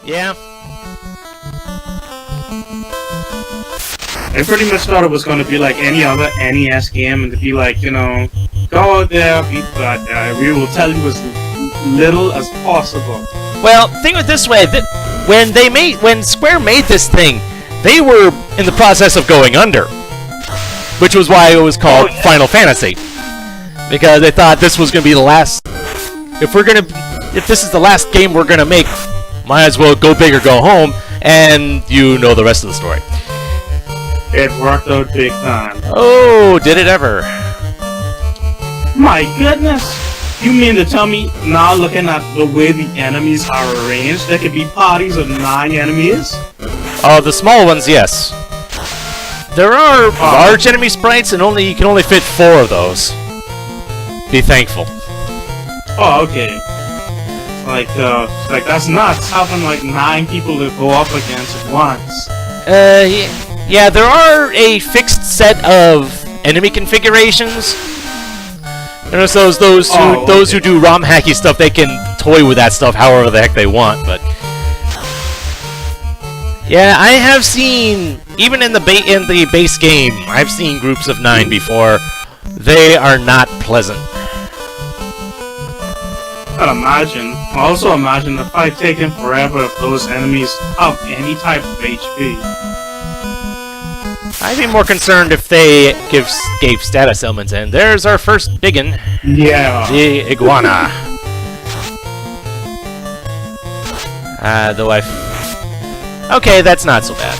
Yeah. I pretty much thought it was going to be like any other NES game, and to be like, you know, go out there, beat the bad guy. We will tell you as little as possible. Well, think of it this way: when Square made this thing, they were in the process of going under, which was why it was called Final Fantasy, because they thought this was going to be the last. If this is the last game we're going to make, might as well go big or go home, and you know the rest of the story. It worked out big time. Oh, did it ever? My goodness! You mean to tell me, now looking at the way the enemies are arranged, there could be parties of 9 enemies? The small ones, yes. There are large enemy sprites, and you can only fit 4 of those. Be thankful. Oh, okay. Like that's nuts, having like 9 people to go up against at once. Yeah, there are a fixed set of enemy configurations. There's those who do ROM hacky stuff. They can toy with that stuff however the heck they want. But yeah, I have seen, even in the base game, I've seen groups of 9 before. They are not pleasant. I'd imagine. Also imagine the fight taking forever if those enemies have any type of HP. I'd be more concerned if they gave status elements, and there's our first biggin. Yeah. The iguana. Okay, that's not so bad.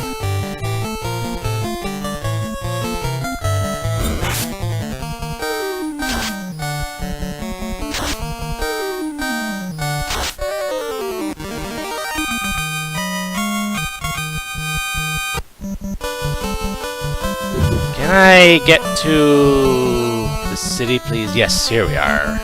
Can I get to the city, please? Yes, here we are.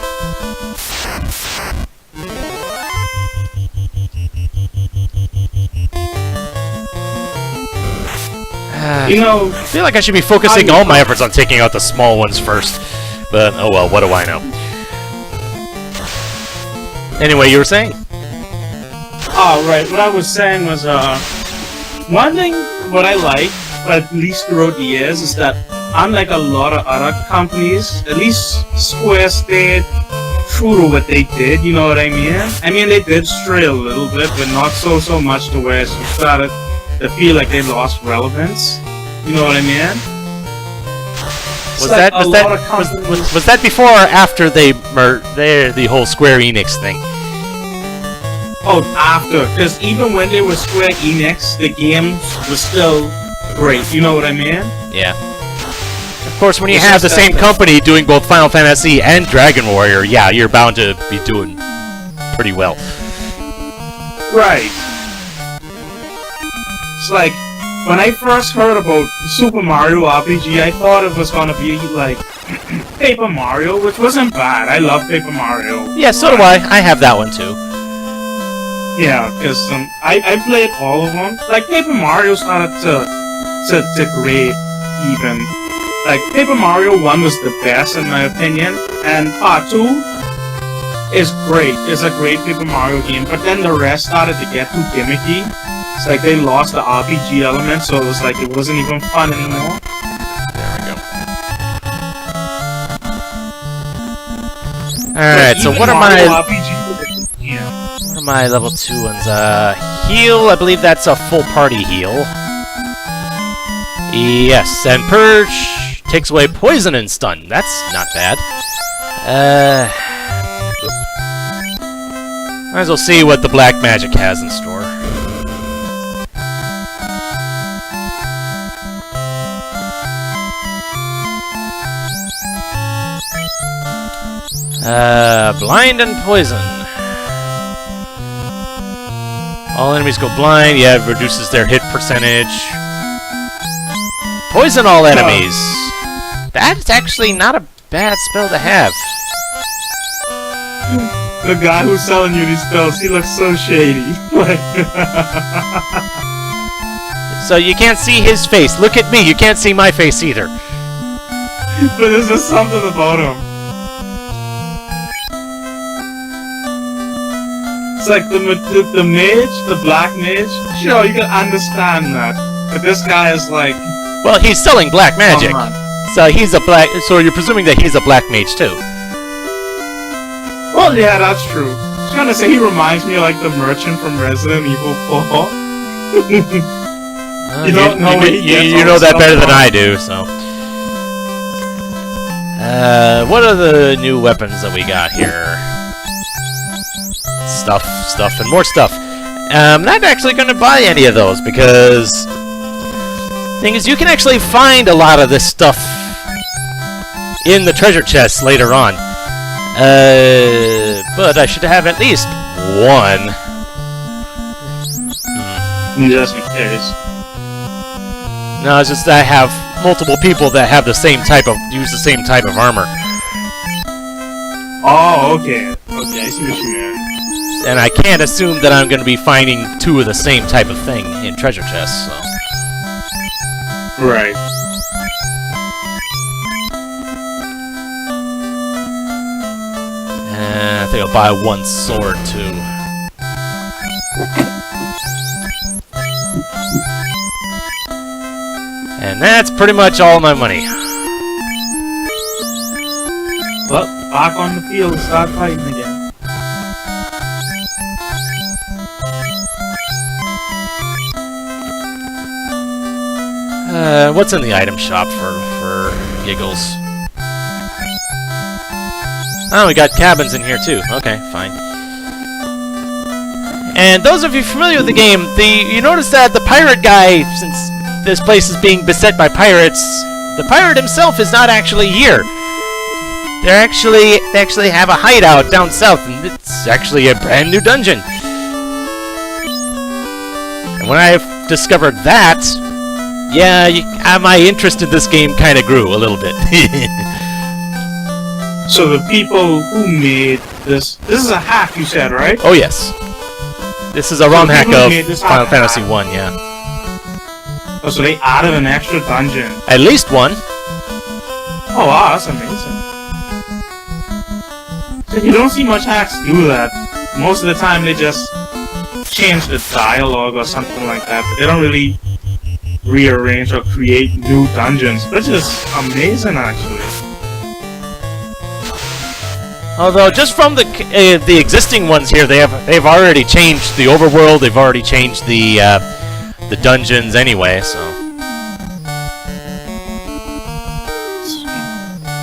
You know, I feel like I should be focusing all my efforts on taking out the small ones first. But, oh well, what do I know? Anyway, you were saying? Oh, right. What I was saying was, one thing what I like, at least throughout the years, is that unlike a lot of other companies, at least Square stayed true to what they did, you know what I mean? I mean, they did stray a little bit, but not so much to where it started to feel like they lost relevance. You know what I mean? Was that before or after the whole Square Enix thing? Oh, after, because even when they were Square Enix, the games were still great. You know what I mean? Yeah. Of course, when you have the same company doing both Final Fantasy and Dragon Warrior, yeah, you're bound to be doing pretty well. Right. It's like, when I first heard about Super Mario RPG, I thought it was gonna be like Paper Mario, which wasn't bad. I love Paper Mario. Yeah, so do I. I have that one too. Yeah, because I played all of them. Like, Paper Mario started to grade even. Like, Paper Mario 1 was the best in my opinion, and Part 2 is great. It's a great Paper Mario game, but then the rest started to get too gimmicky. It's like they lost the RPG element, so it was like it wasn't even fun anymore. There we go. Alright, so what are my level 2 ones? Heal, I believe that's a full party heal. Yes, and Purge takes away poison and stun. That's not bad. Might as well see what the black magic has in store. Blind and poison. All enemies go blind. Yeah, it reduces their hit percentage. Poison all enemies. That's actually not a bad spell to have. The guy who's selling you these spells, he looks so shady. So you can't see his face. Look at me. You can't see my face either. But there's just something about him. It's like the mage, the black mage. Sure, you can understand that, but this guy is like. Well, he's selling black magic, so he's a black. So you're presuming that he's a black mage too. Well, yeah, that's true. I was gonna say he reminds me of like the merchant from Resident Evil 4. You don't know where he gets you know that better than I do, so. What are the new weapons that we got here? Stuff, and more stuff. I'm not actually going to buy any of those because thing is, you can actually find a lot of this stuff in the treasure chests later on. But I should have at least one. Just in case. No, it's just that I have multiple people that have the same type of use the same type of armor. Oh, okay. Okay, I see what you mean. And I can't assume that I'm going to be finding two of the same type of thing in treasure chests, so. Right. I think I'll buy one sword, too. And that's pretty much all my money. Well, back on the field, start fighting again. What's in the item shop for giggles? Oh, we got cabins in here too. Okay, fine. And those of you familiar with the game, you notice that the pirate guy, since this place is being beset by pirates, the pirate himself is not actually here. They actually have a hideout down south, and it's actually a brand new dungeon. And when I discovered that, yeah, my interest in this game kind of grew a little bit. So the people who made this is a hack, you said, right? Oh yes, this is a ROM hack of Final Fantasy 1, yeah. Oh, so they added an extra dungeon. At least one. Oh wow, that's amazing. So you don't see much hacks do that. Most of the time they just change the dialogue or something like that. But they don't really rearrange or create new dungeons, which is amazing actually. Although just from the existing ones here, they've already changed the overworld. They've already changed the dungeons anyway. So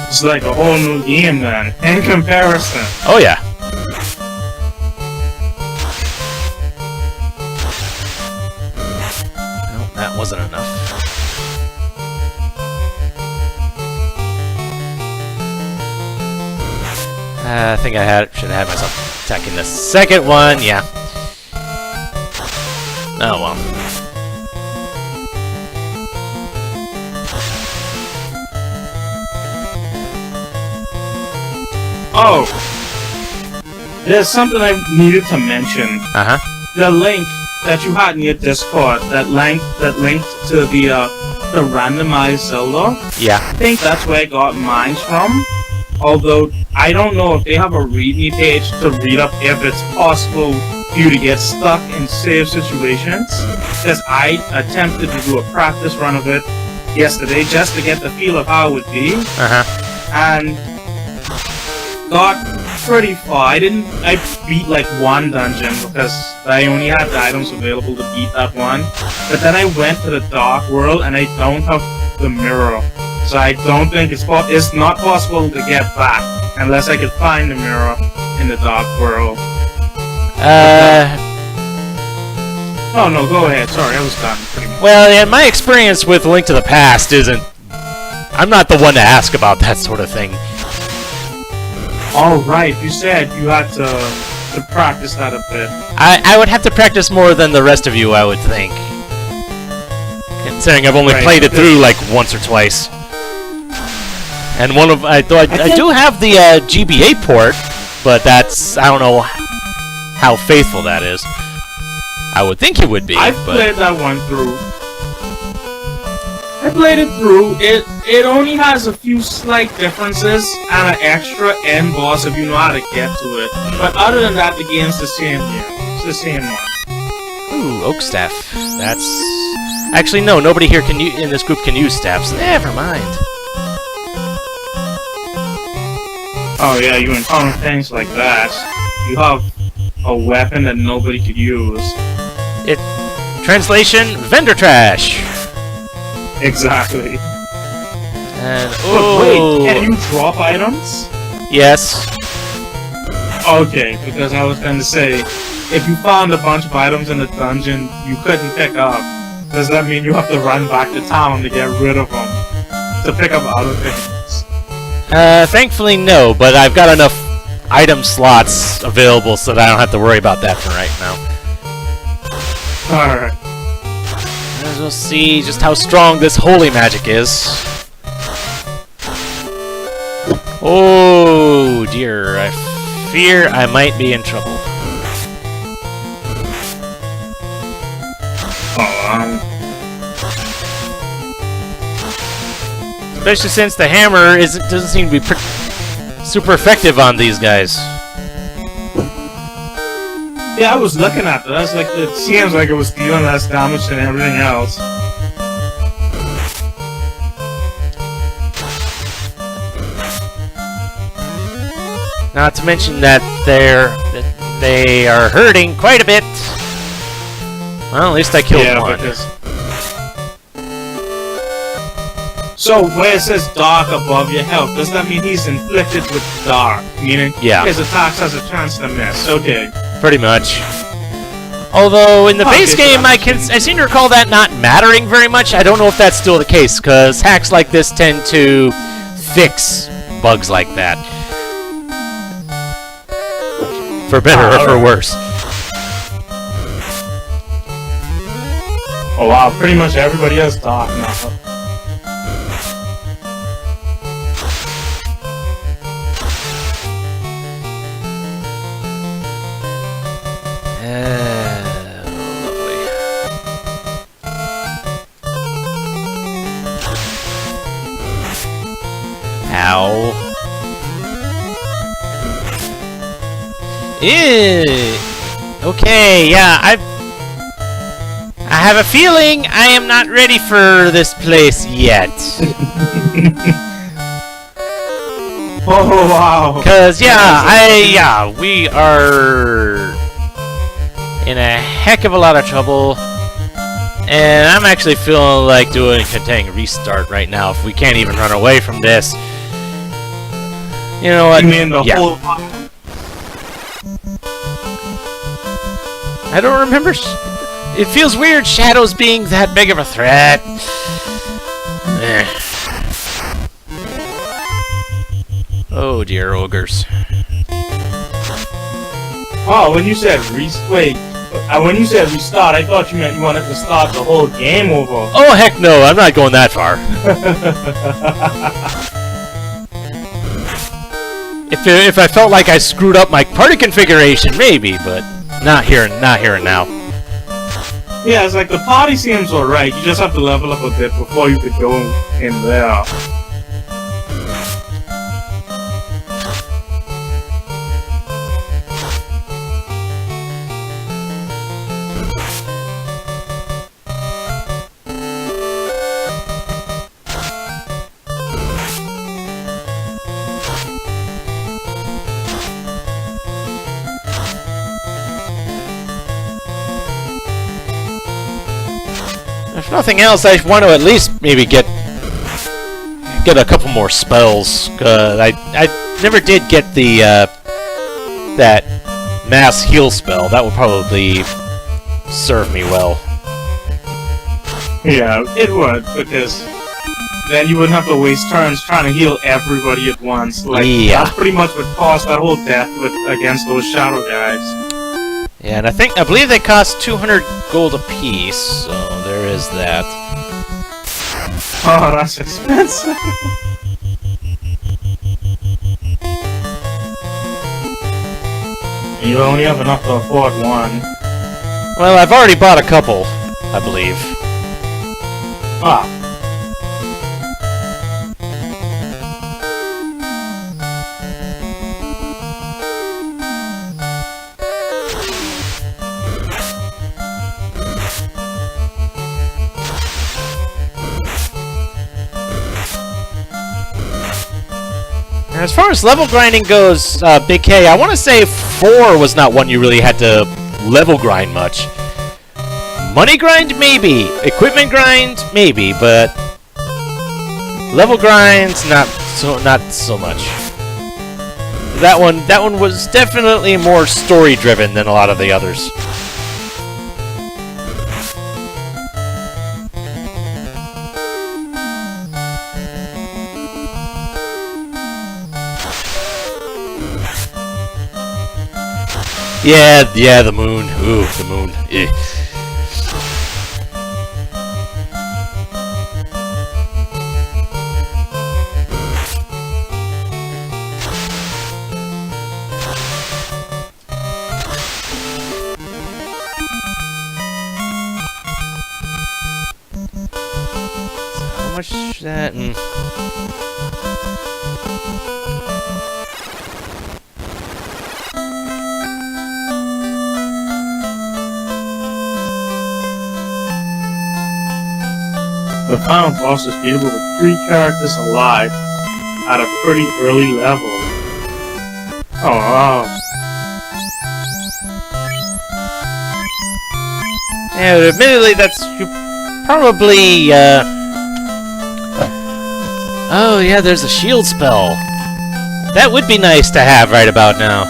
it's like a whole new game then, in comparison. Oh yeah. No, that wasn't enough. I think I should have had myself attacking the second one. Yeah. Oh well. Oh, there's something I needed to mention. The link that you had in your Discord, that linked to the randomized Zelda. Yeah. I think that's where I got mine from. Although I don't know if they have a README page to read up if it's possible for you to get stuck in save situations. Because I attempted to do a practice run of it yesterday just to get the feel of how it would be. And got pretty far. I beat like one dungeon because I only had the items available to beat that one. But then I went to the Dark World and I don't have the mirror. So I don't think it's not possible to get back unless I could find the mirror in the Dark World. Oh no, go ahead. Sorry, I was done. Well, yeah, my experience with Link to the Past isn't. I'm not the one to ask about that sort of thing. All right, you said you had to practice that a bit. I would have to practice more than the rest of you, I would think. Considering I've only played it through like once or twice. And I do have the GBA port, but that's, I don't know how faithful that is. I would think it would be. I've played that one through. I played it through. It only has a few slight differences and an extra end boss if you know how to get to it. But other than that, the game's the same game. the same one. Ooh, oak staff. That's... Actually, no, nobody here can in this group can use staffs. Never mind. Oh yeah, you encounter things like that. You have a weapon that nobody could use. Translation, vendor trash. Exactly. And But wait, can you drop items? Yes. Okay, because I was going to say, if you found a bunch of items in the dungeon you couldn't pick up, does that mean you have to run back to town to get rid of them to pick up other things? Thankfully no, but I've got enough item slots available so that I don't have to worry about that for right now. Alright. As we'll see just how strong this holy magic is. Oh dear, I fear I might be in trouble. Especially since the hammer doesn't seem to be super effective on these guys. Yeah, I was looking at that. Like, it seems like it was dealing less damage than everything else. Not to mention that they are hurting quite a bit. Well, at least I killed one. So, where it says dark above your health, does that mean he's inflicted with dark? Meaning, his attacks has a chance to miss. Okay. Pretty much. Although, in the base game, I seem to recall that not mattering very much. I don't know if that's still the case, because hacks like this tend to fix bugs like that. For better or for worse. Oh wow, pretty much everybody has dark now. Lovely. Ow. Okay, yeah, I have a feeling I am not ready for this place yet. Oh wow. Cause we are in a heck of a lot of trouble. And I'm actually feeling like doing a containing restart right now if we can't even run away from this. You know what? You mean the whole... I don't remember. It feels weird, shadows being that big of a threat. Oh dear, ogres. Oh, when you said when you said restart, I thought you meant you wanted to start the whole game over. Oh heck no, I'm not going that far. If I felt like I screwed up my party configuration, maybe, but not here and now. Yeah, it's like the party seems alright. You just have to level up a bit before you could go in there. If nothing else, I want to at least maybe get a couple more spells. I never did get the that mass heal spell. That would probably serve me well. Yeah, it would, because then you wouldn't have to waste turns trying to heal everybody at once. Like, that's pretty much what caused that whole death against those shadow guys. Yeah, and I believe they cost 200 gold apiece, so there is that. Oh, that's expensive. You only have enough to afford one. Well, I've already bought a couple, I believe. Ah. As far as level grinding goes, Big K, I want to say 4 was not one you really had to level grind much. Money grind, maybe. Equipment grind, maybe, but level grinds, not so much. That one was definitely more story driven than a lot of the others. Yeah, the moon. Ooh, the moon. Eh. How much that? The final boss is able with 3 characters alive at a pretty early level. Oh wow. Yeah, admittedly, that's probably, oh, yeah, there's a shield spell. That would be nice to have right about now.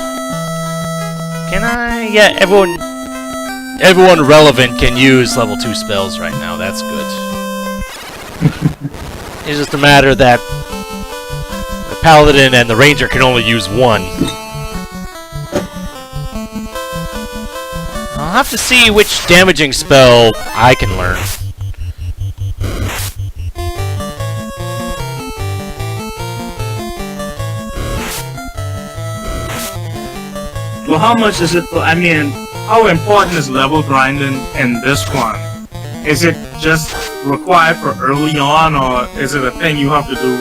Can I? Yeah, everyone relevant can use level 2 spells right now. That's good. It's just a matter that the Paladin and the Ranger can only use 1. I'll have to see which damaging spell I can learn. Well, how much is it? I mean, how important is level grinding in this one? Is it just required for early on, or is it a thing you have to do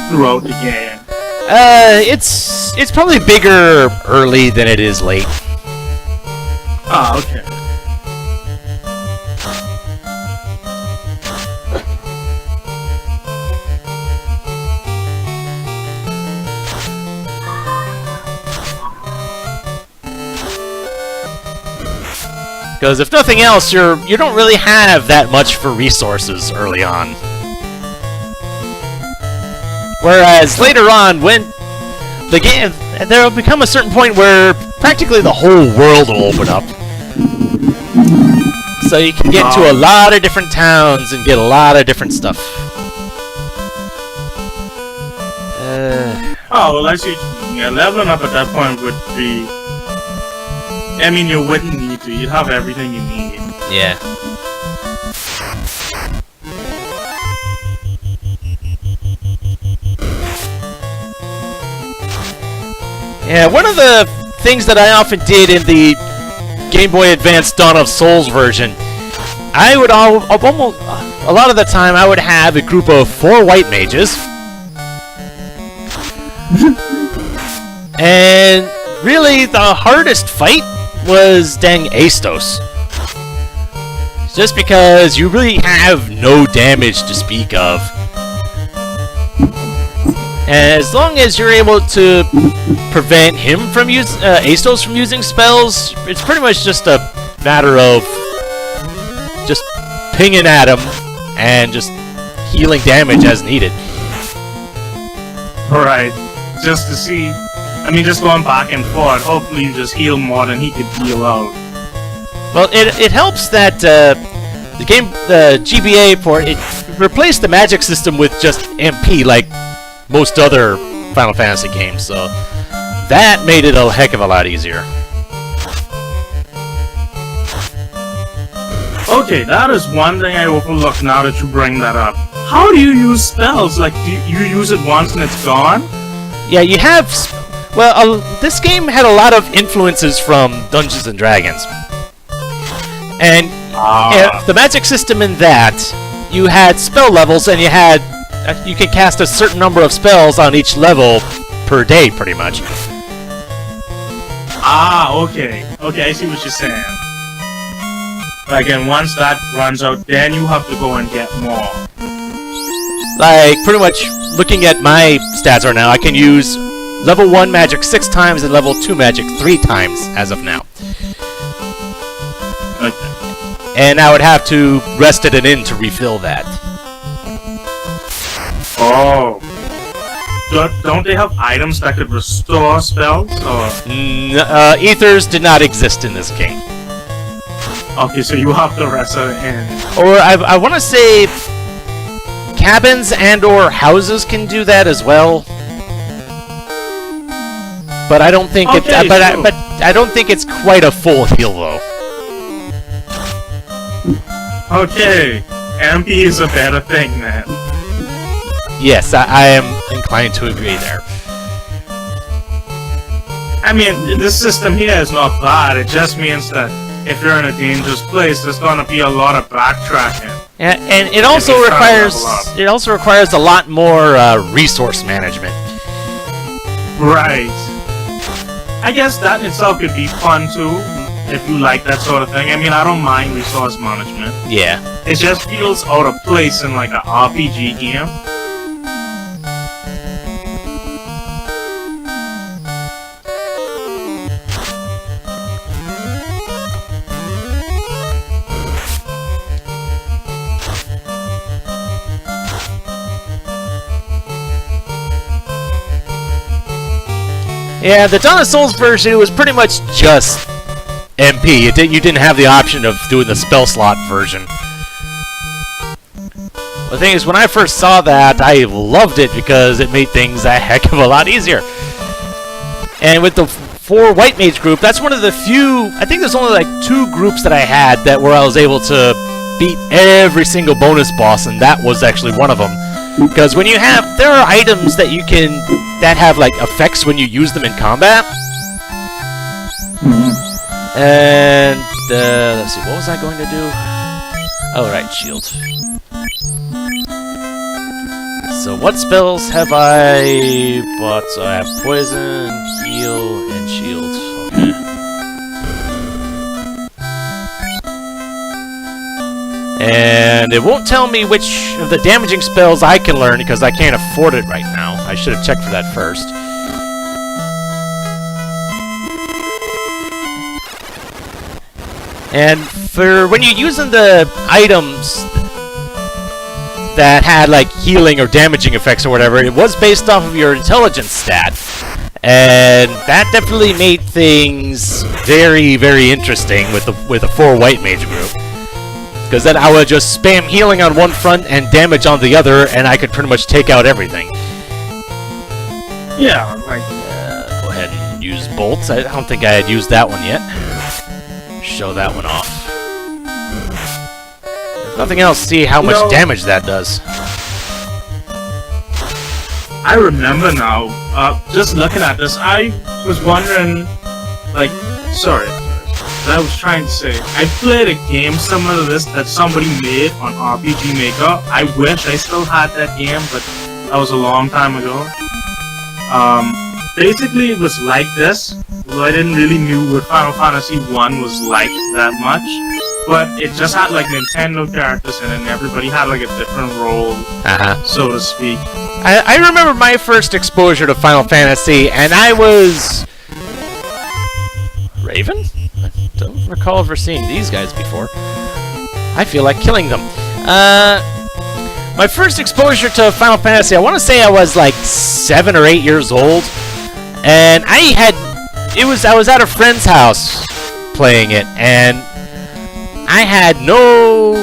throughout the game? It's probably bigger early than it is late. Ah, okay. Because if nothing else, you don't really have that much for resources early on. Whereas later on, when the game, there will become a certain point where practically the whole world will open up. So you can get to a lot of different towns and get a lot of different stuff. Oh, well, actually, yeah, leveling up at that point would be... I mean, you wouldn't need to. You'd have everything you need. Yeah. Yeah, one of the things that I often did in the Game Boy Advance Dawn of Souls version, I would almost a lot of the time I would have a group of 4 white mages, and really the hardest fight was dang Astos. Just because you really have no damage to speak of. And as long as you're able to prevent him from Astos from using spells, it's pretty much just a matter of just pinging at him and just healing damage as needed. Alright. Just to see... I mean, just going back and forth, hopefully you just heal more than he could heal out. Well, it helps that the GBA port, it replaced the magic system with just MP like most other Final Fantasy games, so that made it a heck of a lot easier. Okay, that is one thing I overlooked now that you bring that up. How do you use spells? Like, do you use it once and it's gone? Yeah, you have... Well, this game had a lot of influences from Dungeons & Dragons. And the magic system in that, you had spell levels, and you could cast a certain number of spells on each level per day, pretty much. Ah, okay. Okay, I see what you're saying. Like, and once that runs out, then you have to go and get more. Like, pretty much, looking at my stats right now, I can use level 1 magic 6 times and level 2 magic 3 times as of now. Okay. And I would have to rest at an inn to refill that. Oh. Don't they have items that could restore spells? Or? Ethers did not exist in this game. Okay, so you have to rest at an inn. Or I want to say cabins and or houses can do that as well. But I don't think Okay, but I don't think it's quite a full heal though. Okay, MP is a better thing then. Yes, I am inclined to agree there. I mean, this system here is not bad. It just means that if you're in a dangerous place, there's gonna be a lot of backtracking. And it also requires a lot more resource management. Right. I guess that in itself could be fun too, if you like that sort of thing. I mean, I don't mind resource management. Yeah. It just feels out of place in like an RPG game. Yeah, the Dawn of Souls version was pretty much just MP. You didn't have the option of doing the spell slot version. The thing is, when I first saw that, I loved it because it made things a heck of a lot easier. And with the 4 White Mage group, that's one of the few... I think there's only like 2 groups that I had that where I was able to beat every single bonus boss, and that was actually one of them. Because when you have... There are items that you can... that have like effects when you use them in combat. And let's see, what was I going to do? Oh right, shield. So what spells have I bought? So I have poison, heal, and shield. Okay. And it won't tell me which of the damaging spells I can learn because I can't afford it right now. I should have checked for that first. And for when you're using the items that had like healing or damaging effects or whatever, it was based off of your intelligence stat. And that definitely made things very, very interesting with a 4 White Mage group. Because then I would just spam healing on one front and damage on the other, and I could pretty much take out everything. Yeah, like... Go ahead and use bolts. I don't think I had used that one yet. Show that one off. If nothing else, see how much damage that does. I remember now, just looking at this, I was wondering, like, sorry, I was trying to say, I played a game similar to this that somebody made on RPG Maker. I wish I still had that game, but that was a long time ago. Basically it was like this, though I didn't really knew what Final Fantasy 1 was like that much, but it just had like Nintendo characters in it, and everybody had like a different role, so to speak. I remember my first exposure to Final Fantasy, and I was... Raven? I don't recall ever seeing these guys before. I feel like killing them. My first exposure to Final Fantasy, I want to say I was like 7 or 8 years old, and I was at a friend's house playing it, and I had no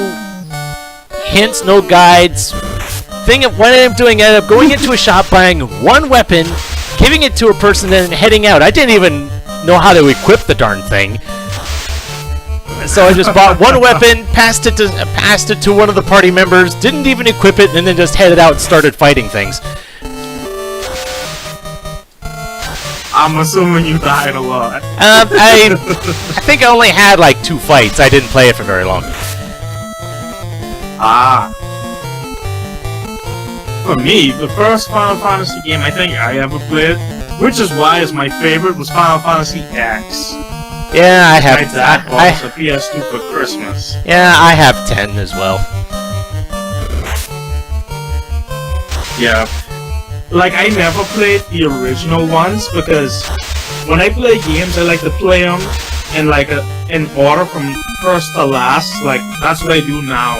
hints, no guides. What I ended up going into a shop, buying one weapon, giving it to a person, and heading out. I didn't even know how to equip the darn thing. So I just bought one weapon, passed it to one of the party members, didn't even equip it, and then just headed out and started fighting things. I'm assuming you died a lot. I think I only had like 2 fights. I didn't play it for very long. For me, the first Final Fantasy game I think I ever played, which is why is my favorite, was Final Fantasy X. Yeah, I have. My dad bought us a PS2 for Christmas. Yeah, I have 10 as well. Yeah. like, I never played the original ones because when I play games, I like to play them in like in order from first to last. Like, that's what I do now.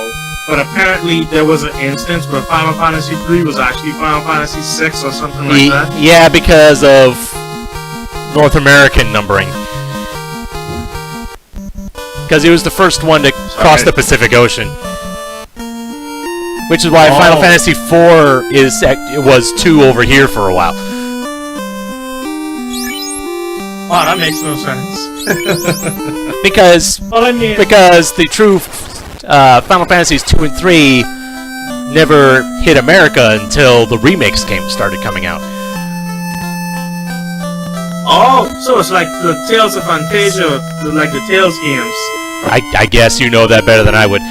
But apparently there was an instance where Final Fantasy 3 was actually Final Fantasy 6 or something like that. Yeah, because of North American numbering. Because it was the first one to cross the Pacific Ocean. Which is why Final Fantasy 4 was 2 over here for a while. Oh, that makes no sense. because the true Final Fantasies 2 and 3 never hit America until the remakes started coming out. Oh, so it's like the Tales of Fantasia, like the Tales games. I guess you know that better than I would.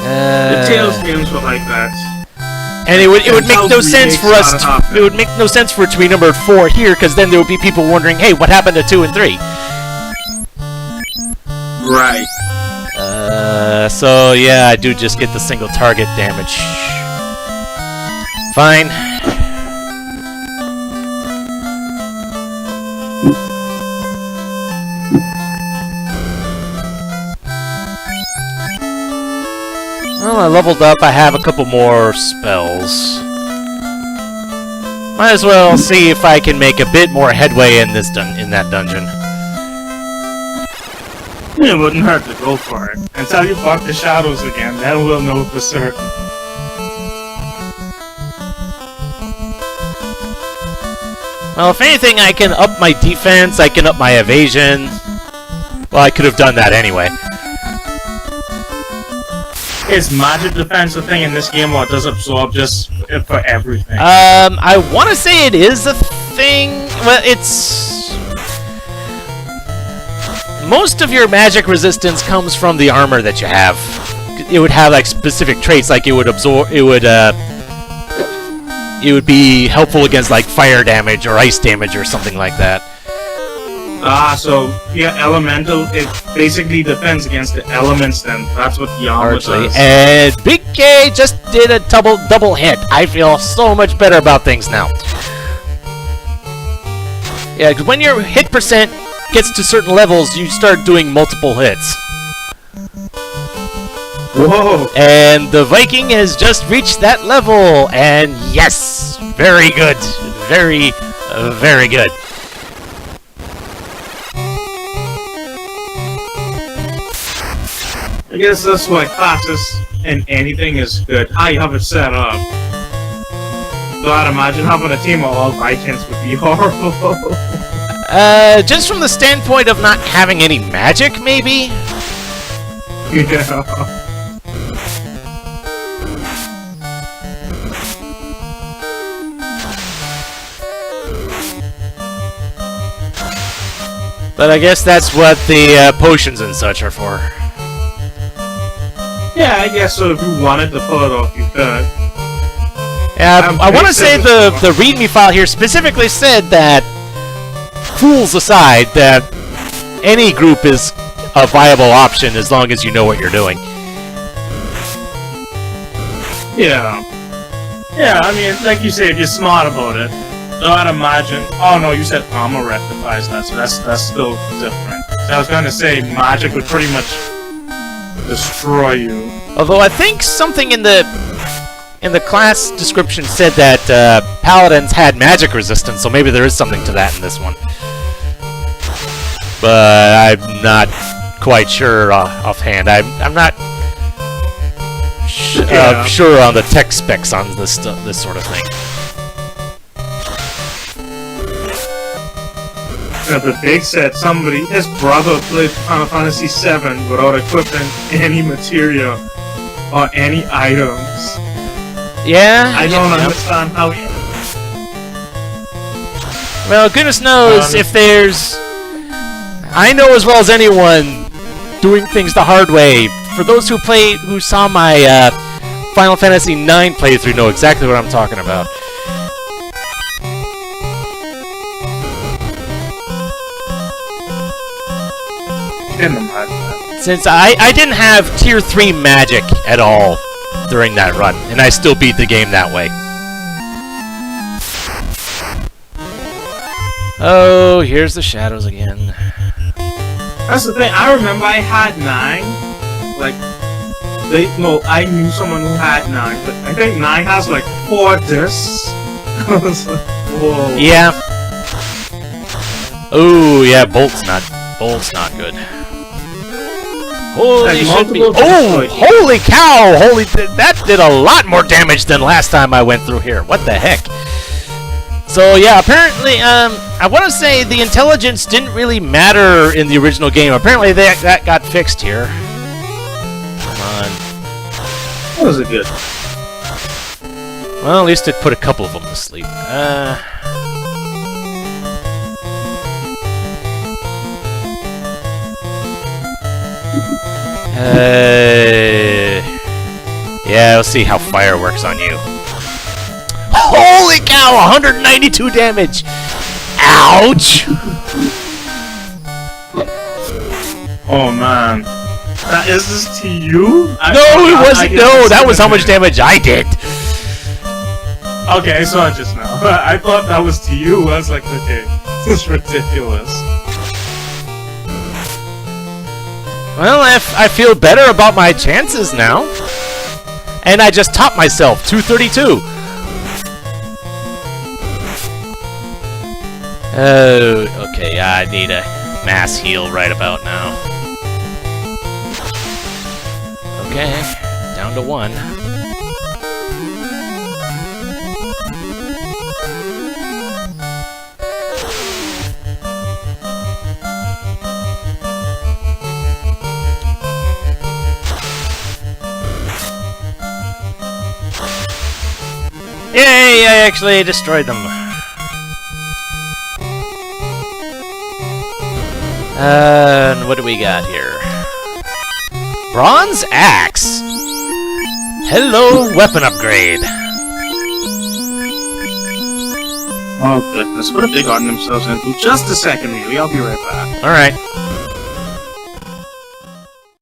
The Tales games were like that. And it would make no sense for us. It would make no sense for it to be numbered 4 here, because then there would be people wondering, hey, what happened to 2 and 3? Right. So yeah, I do just get the single target damage. Fine. Well, I leveled up. I have a couple more spells. Might as well see if I can make a bit more headway in that dungeon. It wouldn't hurt to go for it. Until you fuck the shadows again, then we'll know for certain. Well, if anything, I can up my defense, I can up my evasion. Well, I could have done that anyway. Is magic defense a thing in this game, or does absorb just for everything? I want to say it is a thing. Well, it's... Most of your magic resistance comes from the armor that you have. It would have, like, specific traits, like it would absorb... It would be helpful against, like, fire damage or ice damage or something like that. So, yeah, elemental, it basically defends against the elements then. That's what the armor does. And Big K just did a double hit. I feel so much better about things now. Yeah, because when your hit percent gets to certain levels, you start doing multiple hits. Whoa! And the Viking has just reached that level, and yes! Very good. Very, very good. I guess that's why classes and anything is good. How you have it set up. So I'd imagine having a team of all Vikings would be horrible. Just from the standpoint of not having any magic, maybe? Yeah. But I guess that's what the potions and such are for. Yeah, I guess so. If you wanted to pull it off, you could. Yeah, I want to say the README file here specifically said that, fools aside, that any group is a viable option as long as you know what you're doing. Yeah. Yeah, I mean, like you say, if you're smart about it. So I'd imagine... Oh no, you said armor rectifies that, so that's still different. So I was going to say, magic would pretty much destroy you. Although I think something in the class description said that paladins had magic resistance, so maybe there is something to that in this one. But I'm not quite sure offhand. I'm not sure on the tech specs on this sort of thing. The Big said his brother played Final Fantasy VII without equipping any material or any items. Yeah? I don't understand how he... Well, goodness knows if there's... I know as well as anyone doing things the hard way. For those who saw my Final Fantasy IX playthrough know exactly what I'm talking about. Didn't imagine that. Since I didn't have Tier 3 magic at all during that run, and I still beat the game that way. Oh, here's the shadows again. That's the thing. I remember I had 9. Like, I knew someone who had 9, but I think 9 has like 4 discs. I was like, whoa. Yeah. Oh, yeah. Bolt's not good. Holy shit! Oh, holy cow! That did a lot more damage than last time I went through here. What the heck? So yeah, apparently, I want to say the intelligence didn't really matter in the original game. Apparently that got fixed here. Come on. That was good. Well, at least it put a couple of them to sleep. Yeah, let's see how fire works on you. Holy cow! 192 damage! Ouch! Oh man. Is this to you? No, it wasn't. No, that was how much damage I did. Okay, I saw it just now. I thought that was to you. I was like, okay, this is ridiculous. Well, I feel better about my chances now. And I just topped myself, 232. Oh, okay, I need a mass heal right about now. Okay, down to 1. Yay! I actually destroyed them. And what do we got here? Bronze Axe! Hello, weapon upgrade! Oh goodness, what have they gotten themselves into? Just a second, maybe. I'll be right back. Alright.